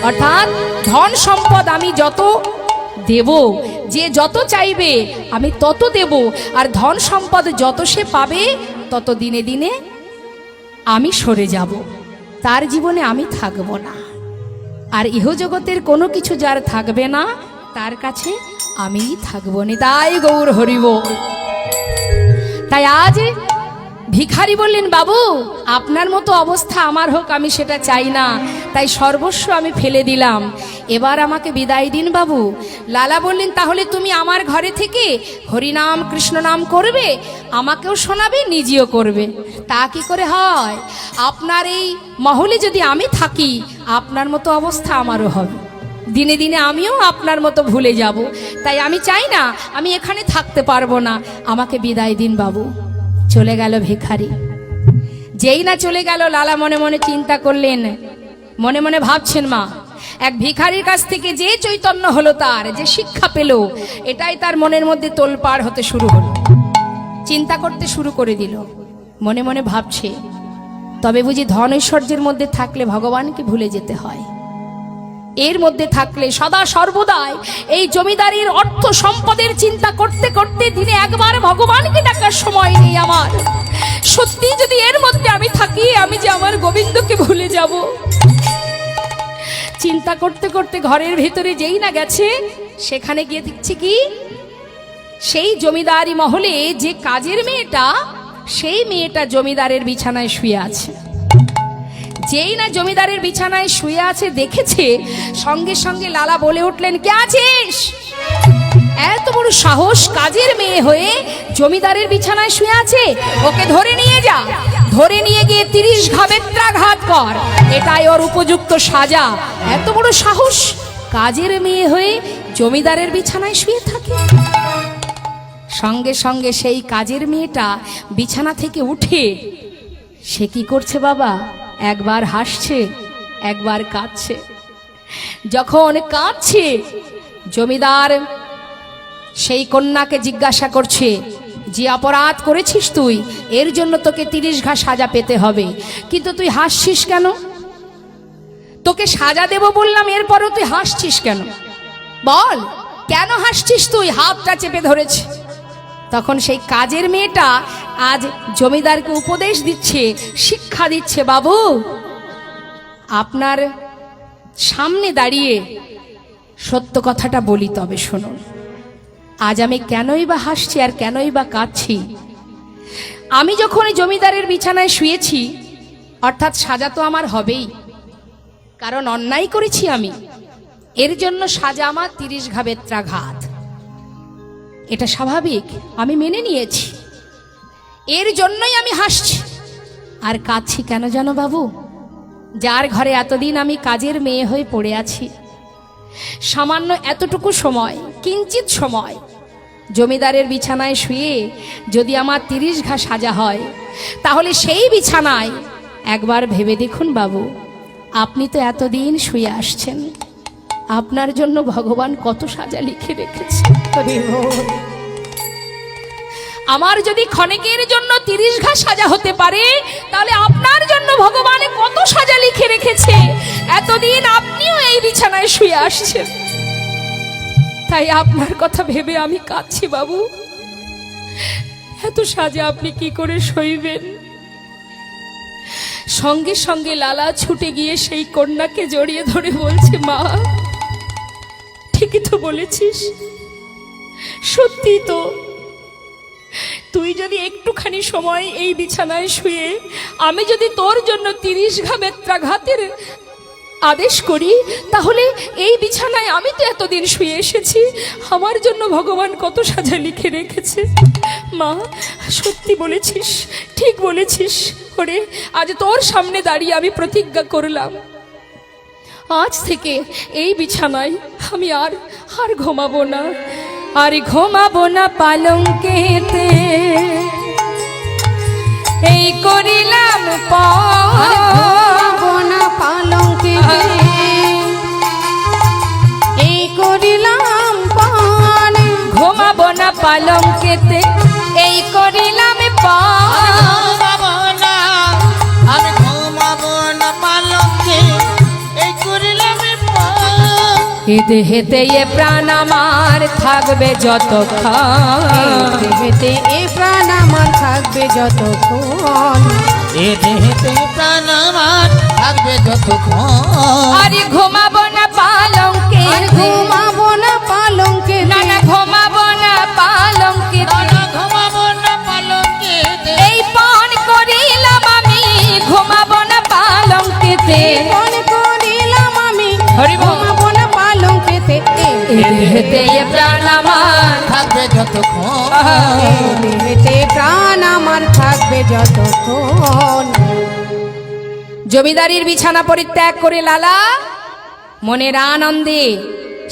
অর্থাৎ ধন সম্পদ আমি যত দেব, যে যত চাইবে আমি তত দেব, আর ধন সম্পদ যত সে পাবে তত দিনে দিনে আমি সরে যাব, তার জীবনে আমি থাকব না। আর ইহজগতের কোনো কিছু যার থাকবে না, তার কাছে আমিই থাকবো। নিতাই গৌর হরি বল। তাই আজ ভিখারি বললেন, বাবু আপনার মতো অবস্থা আমার হোক, আমি সেটা চাই না, তাই সর্বস্ব আমি ফেলে দিলাম, এবার আমাকে বিদায় দিন বাবু। লালা বললেন, তাহলে তুমি আমার ঘরে থেকে হরিনাম কৃষ্ণ নাম করবে, আমাকেও শোনাবে, নিজেও করবে। তা কি করে হয়? আপনার এই মহলে যদি আমি থাকি, আপনার মতো অবস্থা আমারও হবে, দিনে দিনে আমিও আপনার মতো ভুলে যাব, তাই আমি চাই না, আমি এখানে থাকতে পারবো না, আমাকে বিদায় দিন বাবু। চলে গেল ভিখারি। যেই না চলে গেল, লালা মনে মনে চিন্তা করলেন, মনে মনে ভাবছেন, মা এক ভিখারির কাছ থেকে যে চৈতন্য হলো, তার যে শিক্ষা পেল, এটাই তার মনের মধ্যে তোলপাড় হতে শুরু হলো। চিন্তা করতে শুরু করে দিল, মনে মনে ভাবছে, তবে বুঝি ধন ঐশ্বর্যের মধ্যে থাকলে ভগবানকে ভুলে যেতে হয়, এর মধ্যে থাকলে সদা সর্বদাই এই জমিদারির অর্থ সম্পদের চিন্তা করতে করতে দিনে একবার ভগবানকে ডাকার সময় নেই আমার। সত্যি যদি এর মধ্যে আমি থাকি, আমি যে আমার গোবিন্দকে ভুলে যাব। চিন্তা করতে করতে ঘরের ভিতরে যেই না গেছে, সেখানে গিয়ে দেখছি কি, সেই জমিদারি মহলে যে কাজের মেয়েটা, সেই মেয়েটা জমিদারের বিছানায় শুয়ে আছে। যেই না জমিদারের বিছানায় শুয়ে আছে দেখেছে, সঙ্গে সঙ্গে লালা বলে উঠলেন, কে আছিস? এত বড় সাহস, কাজের মেয়ে হয়ে জমিদারের বিছানায় শুয়ে আছে, ওকে ধরে নিয়ে যা, ধরে নিয়ে গিয়ে 30 ঘা বেত্রাঘাত কর, এটাই ওর উপযুক্ত সাজা। এত বড় সাহস, কাজের মেয়ে হয়ে জমিদারের বিছানায় শুয়ে থাকে। সঙ্গে সঙ্গে সেই কাজের মেয়েটা বিছানা থেকে উঠে, সে কি করছে বাবা, একবার হাসছে, একবার কাঁদছে। যখন কাঁদছে, জমিদার সেই কন্যাকে জিজ্ঞাসা করছে, যে অপরাধ করেছিস তুই, এর জন্য তোকে 30 ঘা সাজা পেতে হবে, কিন্তু তুই হাসছিস কেন? তোকে সাজা দেব বললাম, এরপরও তুই হাসছিস কেন? বল, কেন হাসছিস তুই? হাতটা চেপে ধরেছে। তখন সেই কাজের মেয়েটা আজ জমিদারকে উপদেশ দিচ্ছে, শিক্ষা দিচ্ছে, বাবু আপনার সামনে দাঁড়িয়ে সত্য কথাটা বলি, তবে শুনুন, আজ আমি কেনই বা হাসছি আর কেনই বা কাঁদছি। আমি যখন জমিদারের বিছানায় শুয়েছি, অর্থাৎ সাজা তো আমার হবেই, কারণ অন্যায় করেছি আমি, এর জন্য সাজা আমার 30 ঘা বেত্রাঘাত। এটা স্বাভাবিক, আমি মেনে নিয়েছি, এর জন্যই আমি হাসছি। আর কাঁদছি কেন জানো বাবু? যার ঘরে এতদিন আমি কাজের মেয়ে হয়ে পড়ে আছি, সামান্য এতটুকু সময়, কিঞ্চিত সময় জমিদারের বিছানায় শুয়ে যদি আমার 30 ঘা সাজা হয়, তাহলে সেই বিছানায় একবার ভেবে দেখুন বাবু, আপনি তো এতদিন শুয়ে আসছেন, আপনার জন্য ভগবান কত সাজা লিখে রেখেছে। আমার যদি ক্ষণিকের জন্য 30 ঘা সাজা হতে পারে, তাহলে আপনার জন্য ভগবান কত সাজা লিখে রেখেছে। এতদিন আপনিও এই বিছানায় শুয়ে আসছেন, তাই আপনার কথা ভেবে আমি কাঁদছি বাবু। এত সাজা আপনি কি করে সইবেন? সঙ্গে সঙ্গে লালা ছুটে গিয়ে সেই কন্যাকে জড়িয়ে ধরে বলছে, মা ঠিকই তো বলেছিস, সত্যি তো, তুই যদি একটুখানি সময় এই বিছানায় শুয়ে আমি যদি তোর জন্য 30 ঘা বেত্রাঘাতের আদেশ করি, তাহলে এই বিছানায় আমি তো এতদিন শুয়ে এসেছি, আমার জন্য ভগবান কত সাজা লিখে রেখেছে। মা সত্যি বলেছিস, ঠিক বলেছিস। ওরে, আজ তোর সামনে দাঁড়িয়ে আমি প্রতিজ্ঞা করলাম, আজ থেকে এই বিছানায় আমি আর ঘুমাবো না, আর ঘুমাবো না পালঙ্কেতে। এই করিলাম ঘুমাবো না পালঙ্কেতে, এই করিলাম পান। ঘুমাবো না পালঙ্কেতে, এই করিলাম আমি ঘুমাবো না পালঙ্কে, এই করিলাম এ দেহেতে এ প্রাণ আমার থাকবে যতক্ষণ, দেহেতে এ প্রাণ আমার থাকবে যতক্ষণ, এ দেহেতে প্রাণ আমার থাকবে যতক্ষণ। আরে ঘুমাবো না পালঙ্কে, আর ঘুমাবো না পালঙ্কে, না না ঘুমাবো না পালঙ্কে, ঘুমাবো না পালঙ্কে, এই পান হরি বল। ঘুমাবো না পালঙ্কেতে এই দেহেতে এ প্রাণ আমার থাকবে যতক্ষণ এই দেহেতে প্রাণ আমার থাকবে যতক্ষণ। জমিদারির বিছানা পরিত্যাগ করে লালা মনের আনন্দে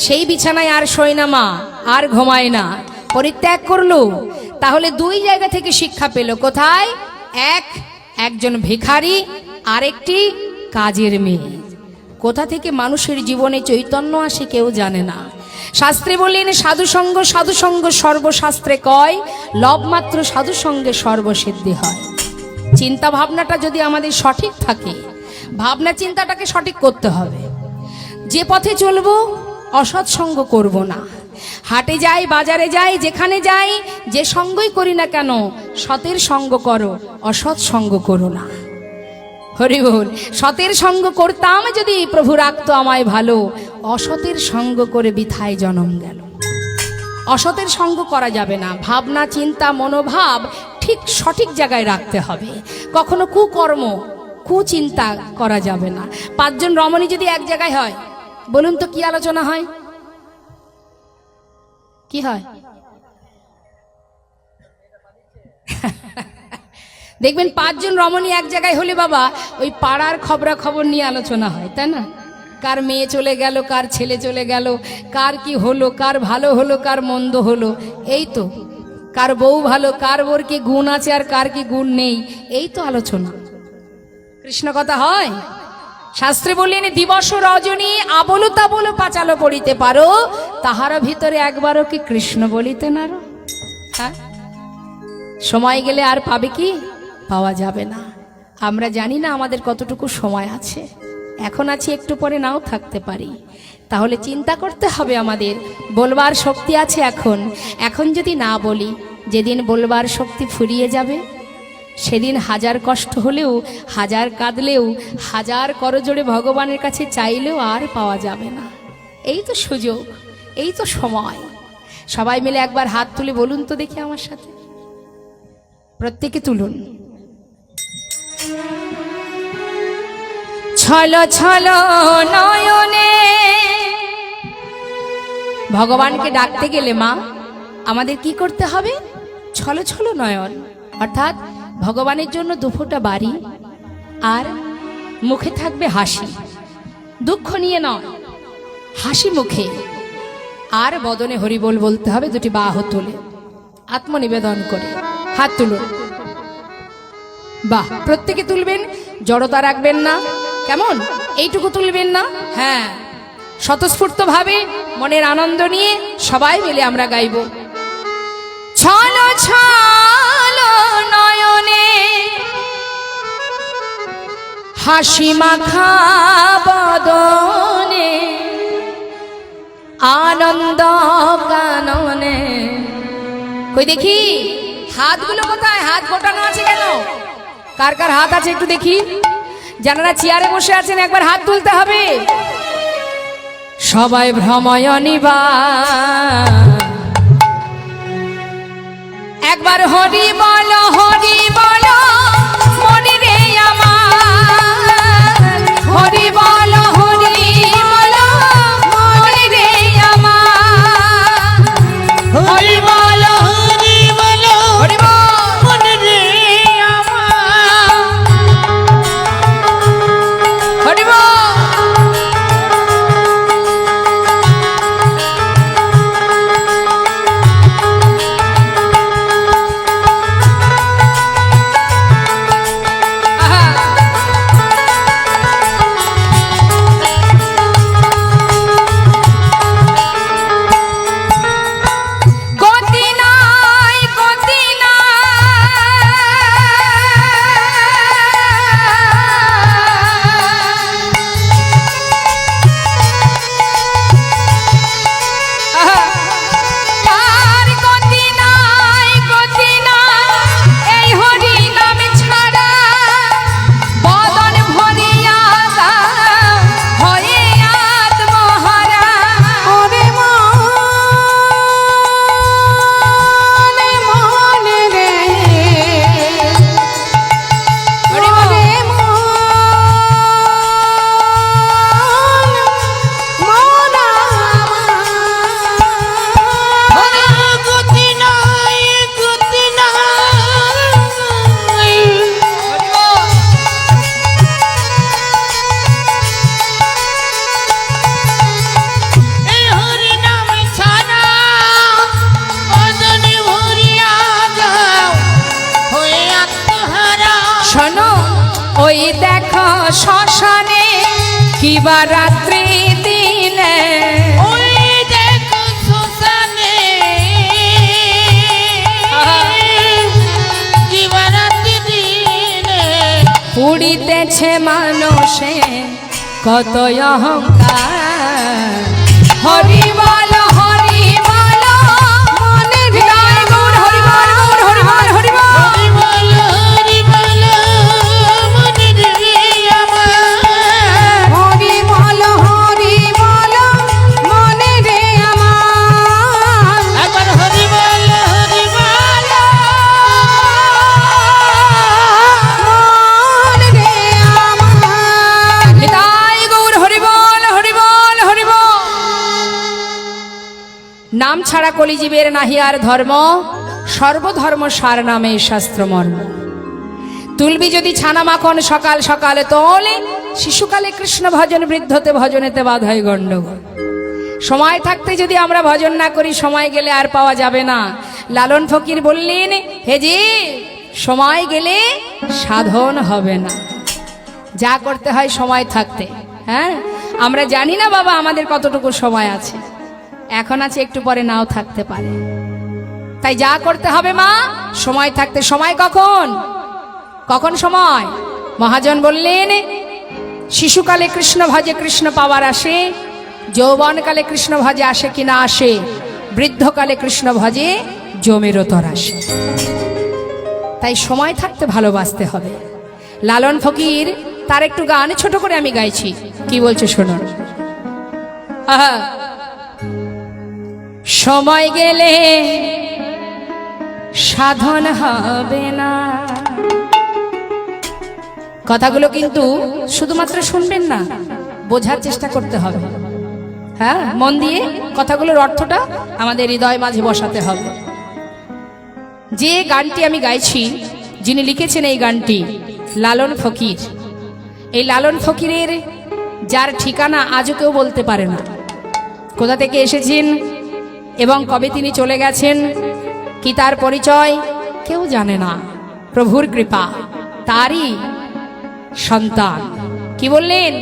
সেই বিছানায় আর শোয় না মা, আর ঘুমায় না, পরিত্যাগ করলো। তাহলে দুই জায়গা থেকে শিক্ষা পেল। কোথায়? একজন ভিখারি, আরেকটি কাজের মেয়ে। কোথা থেকে মানুষের জীবনে চৈতন্য আসে কেউ জানে না। শাস্ত্রে বললেন সাধুসঙ্গ সাধুসঙ্গ সর্বশাস্ত্রে কয়, লবমাত্র সাধুসঙ্গে সর্বসিদ্ধি হয়। চিন্তা ভাবনাটা যদি আমাদের সঠিক থাকে, ভাবনা চিন্তাটাকে সঠিক করতে হবে। যে পথে চলবো অসৎ সঙ্গ করব না। হাটে যাই, বাজারে যাই, যেখানে যাই, যে সঙ্গই করি না কেন সতের সঙ্গ করো, অসৎ সঙ্গ করো না। হরি বল। সতের সঙ্গ করতাম যদি প্রভু রাখতো আমায় ভালো, অসতের সঙ্গ করে বৃথায় জন্ম গেল। অসতের সঙ্গ করা যাবে না। ভাবনা চিন্তা মনোভাব ঠিক সঠিক জায়গায় রাখতে হবে। কখনো কুকর্ম কুচিন্তা করা যাবে না। পাঁচজন রমণী যদি এক জায়গায় হয়, বলুন তো কি আলোচনা হয়? কি হয়? দেখবেন পাঁচজন রমণী এক জায়গায় হলে বাবা ওই পাড়ার খবরা খবর নিয়ে আলোচনা হয়, তাই না? কার মেয়ে চলে গেল, কার ছেলে চলে গেল, কার কি হলো, কার ভালো হলো, কার মন্দ হলো, এই তো। কার বউ ভালো, কার বোর কি গুণ আছে আর কার কি গুণ নেই, এই তো আলোচনা। কৃষ্ণ কথা হয়। শাস্ত্রে বললেন দিবস রজনী আবলো তাবলো পাঁচালো পড়িতে পারো, তাহারা ভিতরে একবারও কি কৃষ্ণ বলিতে নারো। হ্যাঁ, সময় গেলে আর পাবে কি? পাওয়া যাবে না। আমরা জানি না আমাদের কতটুকু সময় আছে। এখন আছি, একটু পরে নাও থাকতে পারি। তাহলে চিন্তা করতে হবে আমাদের। বলবার শক্তি আছে এখন। এখন যদি না বলি, যেদিন বলবার শক্তি ফুরিয়ে যাবে সেদিন হাজার কষ্ট হলেও, হাজার কাঁদলেও, হাজার করজোড়ে ভগবানের কাছে চাইলেও আর পাওয়া যাবে না। এই তো সুযোগ, এই তো সময়। সবাই মিলে একবার হাত তুলে বলুন তো দেখি আমার সাথে, প্রত্যেকে তুলুন। ছলো ছলো নয়নে। ভগবানকে ডাকতে গেলে মা আমাদের কি করতে হবে? ছলো ছলো নয়ন, অর্থাৎ ভগবানের জন্য দুফোঁটা বাড়ি, আর মুখে থাকবে হাসি। দুঃখ নিয়ে নয়, হাসি মুখে। আর বদনে হরিবোল বলতে হবে, দুটি বাহু তুলে আত্মনিবেদন করে। হাত তুলুন। বাহ, প্রত্যেকে তুলবেন, জড়তা রাখবেন না। কেমন? এইটুকু তুলবেন না। হ্যাঁ, স্বতঃস্ফূর্ত ভাবে মনের আনন্দ নিয়ে সবাই মিলে আমরা গাইব। ছলো ছলো নয়নে হাসি মাখা বদনে, আনন্দ কাননে। কই দেখি হাতগুলো কোথায়? হাত গোটানো আছে কেন? কার কার হাত আছে একটু দেখি। যারা চেয়ারে বসে আছেন একবার হাত তুলতে হবে। সবাই ভ্রময় নিবা, একবার হরি বলো, হরি বলো মনে রে আমার, হরি বলো, হরি বলো মনে রে আমার, হরি বলো, হরি বলো, হরি বল। মনে রে আমার। হরি বল। দিবারাত্রি দিনে ওই দেখো শ্মশানে দিবারাত্রি দিনে পুড়িতেছে মানুষে কত অহংকার। হরি বল হরি বল মনে হৃদয় গৌর হরি বল গৌর হরি বল হরি বল। হরি বল হরি বল মনে রে আমার হরি বল হরি বল মনে রে আমার একবার হরি বল হরি বল মনে রে আমার হৃদয় গৌর হরি বল হরি বল হরি বল। নাম ছাড়া কলিজীবের নাহি আর ধর্ম, সর্বধর্ম সার নামে শাস্ত্র মর্ম। তুলবি যদি ছানা মাখন সকাল সকালে তোলে, শিশুকালে কৃষ্ণ ভজন বৃদ্ধতে ভজনেতে বাধাই গণ্ডগোল। সময় থাকতে যদি আমরা ভজন না করি, সময় গেলে আর পাওয়া যাবে না। লালন ফকির বললেন, হে জি সময় গেলে সাধন হবে না। যা করতে হয় সময় থাকতে। হ্যাঁ, আমরা জানি না বাবা আমাদের কতটুকু সময় আছে, এখন আছে একটু পরে নাও থাকতে পারে। তাই যা করতে হবে মা সময় থাকতে। সময় কখন? কখন সময়? মহাজন বললেন, শিশুকালে কৃষ্ণ ভজে কৃষ্ণ পাওয়ার আসে, যৌবনকালে কৃষ্ণ ভজে আসে কিনা আসে, বৃদ্ধকালে কৃষ্ণ ভজে জমের তর আসে। তাই সময় থাকতে ভালোবাসতে হবে। লালন ফকির তার একটু গান ছোট করে আমি গাইছি, কি বলছে শুনুন। আহা, সময় গেলে সাধন হবে না। কথাগুলো কিন্তু শুধুমাত্র শুনবেন না, বোঝার চেষ্টা করতে হবে। হ্যাঁ, মন দিয়ে কথাগুলোর অর্থটা আমাদের হৃদয় মাঝে বসাতে হবে। যে গানটি আমি গাইছি, যিনি লিখেছেন এই গানটি লালন ফকির। এই লালন ফকিরের যার ঠিকানা আজও কেউ বলতে পারে না, কোথা থেকে এসেছেন এবং কবে তিনি চলে গেছেন, কি তার পরিচয় কেউ জানে না। প্রভুর কৃপা, তারই সন্তান। কি বললেন?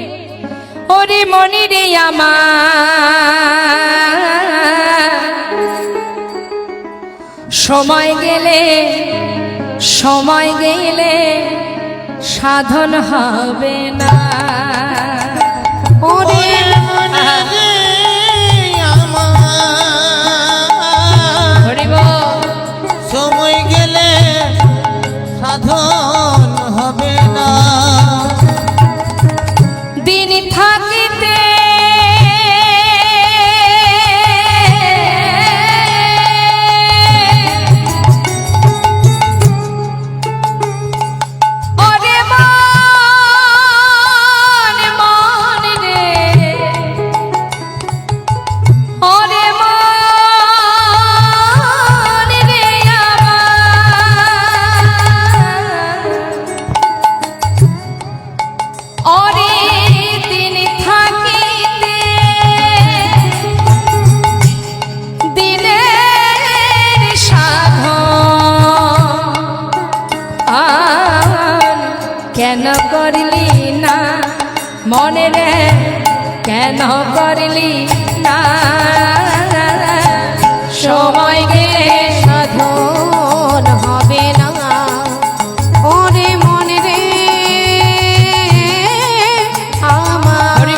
ওরে মনি রে আমার, সময় গেলে সাধন হবে না। ওরে মনে রে আমার হরি বল। সময় গেলে সাধন হবে না। দিন থাকিতে ওরে মন মন রে, ওরে মন রে আমার, ওরে দিন থাকিতে দিনের সাধন কেন করলি না মনে রে, কেন করলি না? সময় গেলে সাধন হবে না। ওরে মনে রে আমার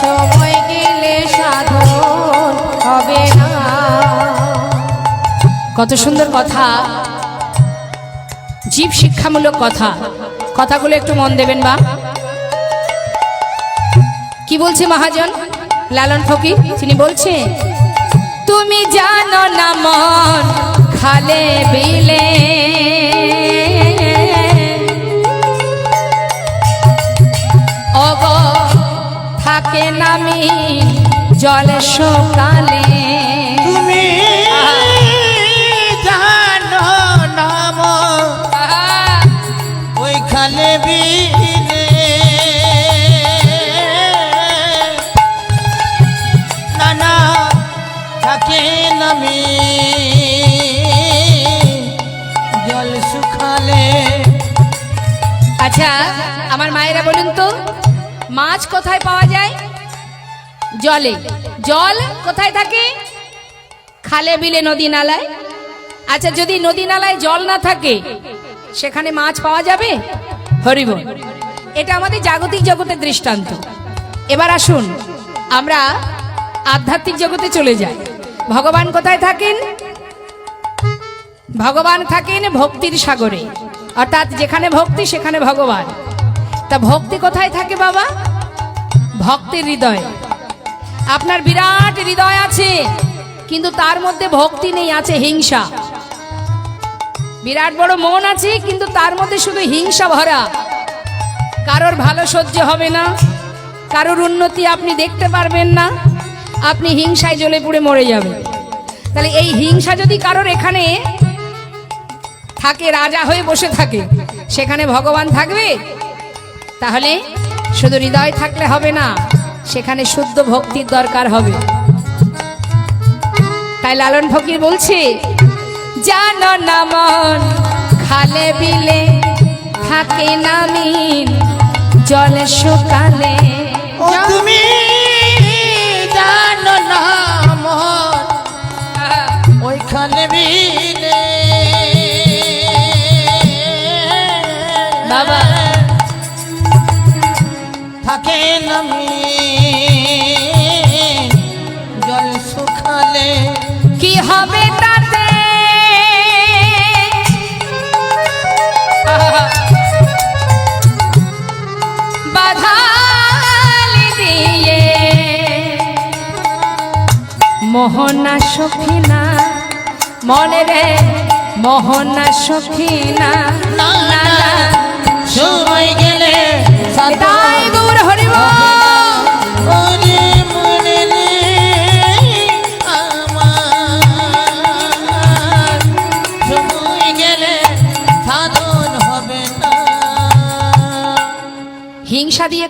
সময় গেলে সাধন হবে না। কত সুন্দর কথা, জীব শিক্ষামূলক কথা। কথাগুলো একটু মন দেবেন বা। কি বলছে মহাজন লালন ফকির? তিনি বলছে, তুমি জানো না মন খালে বিলে ওগো থাকে নামি জলে সকালে। তুমি জানো নাম ওই খালে বিলে, নানা থাকে নামি জল শুকালে। আচ্ছা আমার মায়েরা বলুন তো, মাছ কোথায় পাওয়া যায়? জলে। জল কোথায় থাকে? খালে বিলে নদী নালায়। আচ্ছা যদি নদী নালায় জল না থাকে সেখানে মাছ পাওয়া যাবে? হরিবল। এটা আমাদের জাগতিক জগতের দৃষ্টান্ত। এবার আসুন আমরা আধ্যাত্মিক জগতে চলে যাই। ভগবান কোথায় থাকেন? ভগবান থাকেন ভক্তির সাগরে, অর্থাৎ যেখানে ভক্তি সেখানে ভগবান। তা ভক্তি কোথায় থাকে বাবা? ভক্তের হৃদয়ে। আপনার বিরাট হৃদয় আছে কিন্তু তার মধ্যে ভক্তি নেই, আছে হিংসা। বিরাট বড় মন আছে কিন্তু তার মধ্যে শুধু হিংসা ভরা। কারোর ভালো সহ্য হবে না, কারোর উন্নতি আপনি দেখতে পারবেন না, আপনি হিংসায় জ্বলে পুড়ে মরে যাবেন। তাহলে এই হিংসা যদি কারোর এখানে থাকে, রাজা হয়ে বসে থাকে, সেখানে ভগবান থাকবে? তাহলে শুধু হৃদয় থাকলে হবে না, সেখানে শুদ্ধ ভক্তির দরকার হবে। তাই লালন ফকির বলছে, জানো না মন খালে বিলে থাকে না মিল, জলে শুকালে। ও তুমি জানো না মন ওইখানে বিলে বাবা থাকে না জল শুকালে। কি হবে তাতে? বাধালি দিয়ে মোহনা সখিনা, মনে রে মোহনা সখিনা। না না সময় গেলে তাই দূর হরিব। ওরে মনে রে আমার, সময় গেলে সাধন হবে না। হিংসা দিয়ে